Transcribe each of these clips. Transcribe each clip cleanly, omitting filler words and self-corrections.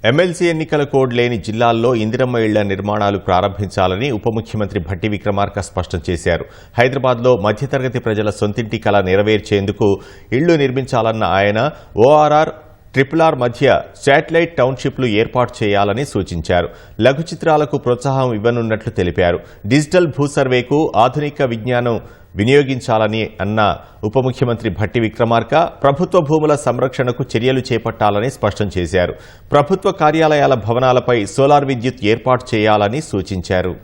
MLC ఎన్నికల code లేని జిల్లాల్లో ఇందిరమ్మ ఇళ్ల నిర్మాణాలు ప్రారంభించాలని ఉప ముఖ్యమంత్రి భట్టి విక్రమార్క స్పష్టం చేశారు. హైదరాబాద్లో మధ్యతరగతి ప్రజల సొంతింటి కల నెరవేర్చేందుకు ఇళ్లు నిర్మించాలన్న ఆయన ORR, RRR మధ్య శాటిలైట్ టౌన్షిప్లు ఏర్పాటు చేయాలని సూచించారు. లఘు చిత్రాలకు ప్రోత్సాహం ఇవ్వనున్నట్లు తెలిపారు. డిజిటల్ భూ సర్వేకు ఆధునిక విజ్ఞానం వినియోగించాలని అన్న ఉప ముఖ్యమంత్రి భట్టి విక్రమార్క ప్రభుత్వ భూముల సంరక్షణకు చర్యలు చేపట్టాలని స్పష్టం చేశారు. ప్రభుత్వ కార్యాలయాల భవనాలపై సోలార్ విద్యుత్ ఏర్పాటు చేయాలని సూచించారు.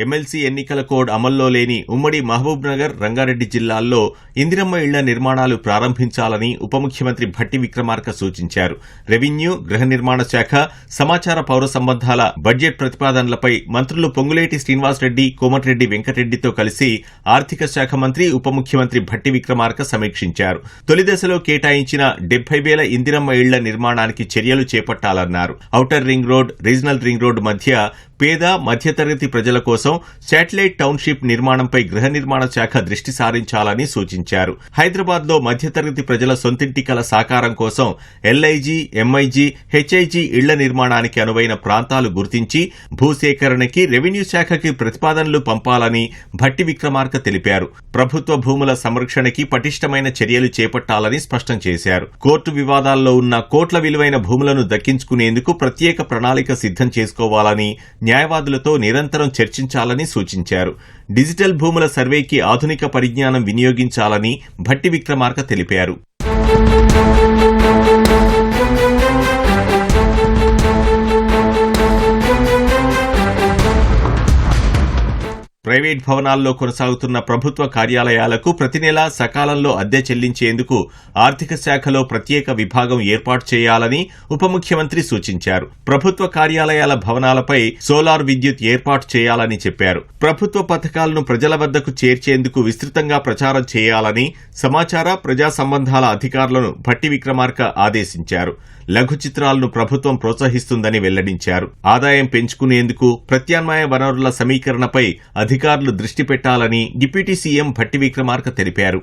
ఎమ్మెల్సీ ఎన్నికల కోడ్ అమల్లో లేని ఉమ్మడి మహబూబ్నగర్, రంగారెడ్డి జిల్లాల్లో ఇందిరమ్మ ఇళ్ల నిర్మాణాలు ప్రారంభించాలని ఉప ముఖ్యమంత్రి భట్టి విక్రమార్క సూచించారు. రెవెన్యూ, గృహ నిర్మాణ శాఖ, సమాచార పౌర సంబంధాల బడ్జెట్ ప్రతిపాదనలపై మంత్రులు పొంగులేటి శ్రీనివాసరెడ్డి, కోమటిరెడ్డి వెంకటరెడ్డితో కలిసి ఆర్థిక శాఖ మంత్రి ఉప ముఖ్యమంత్రి భట్టి విక్రమార్క సమీక్షించారు. తొలి దశలో కేటాయించిన 70,000 ఇందిరమ్మ ఇళ్ల నిర్మాణానికి చర్యలు చేపట్టాలన్నారు. Outer ring road, regional ring road మధ్య పేద, మధ్యతరగతి ప్రజల కోసం శాటిలైట్ టౌన్షిప్ నిర్మాణంపై గృహ నిర్మాణ శాఖ దృష్టి సారించాలని సూచించారు. హైదరాబాద్లో మధ్యతరగతి ప్రజల సొంతింటి కల సాకారం కోసం LIG, MIG, HIG ఇళ్ల నిర్మాణానికి అనువైన ప్రాంతాలు గుర్తించి భూసేకరణకి రెవెన్యూ శాఖకి ప్రతిపాదనలు పంపాలని భట్టి విక్రమార్క తెలిపారు. ప్రభుత్వ భూముల సంరక్షణకి పటిష్టమైన చర్యలు చేపట్టాలని స్పష్టం చేశారు. కోర్టు వివాదాల్లో ఉన్న కోట్ల విలువైన భూములను దక్కించుకునేందుకు ప్రత్యేక ప్రణాళిక సిద్ధం చేసుకోవాలని, న్యాయవాదులతో నిరంతరం చర్చించాలని సూచించారు. డిజిటల్ భూముల సర్వేకి ఆధునిక పరిజ్ఞానం వినియోగించాలని భట్టి విక్రమార్క తెలిపారు. ప్రైవేట్ భవనాల్లో కొనసాగుతున్న ప్రభుత్వ కార్యాలయాలకు ప్రతి నెలా సకాలంలో అద్దె చెల్లించేందుకు ఆర్థిక శాఖలో ప్రత్యేక విభాగం ఏర్పాటు చేయాలని ఉప ముఖ్యమంత్రి సూచించారు. ప్రభుత్వ కార్యాలయాల భవనాలపై సోలార్ విద్యుత్ ఏర్పాటు చేయాలని చెప్పారు. ప్రభుత్వ పథకాలను ప్రజల వద్దకు చేర్చేందుకు విస్తృతంగా ప్రచారం చేయాలని సమాచార, ప్రజా సంబంధాల అధికారులను భట్టి విక్రమార్క ఆదేశించారు. లఘు చిత్రాలను ప్రభుత్వం ప్రోత్సహిస్తుందని వెల్లడించారు. ఆదాయం పెంచుకునేందుకు ప్రత్యామ్నాయ వనరుల సమీకరణపై అధికారులు దృష్టి పెట్టాలని డిప్యూటీ సీఎం భట్టి విక్రమార్క తెలిపారు.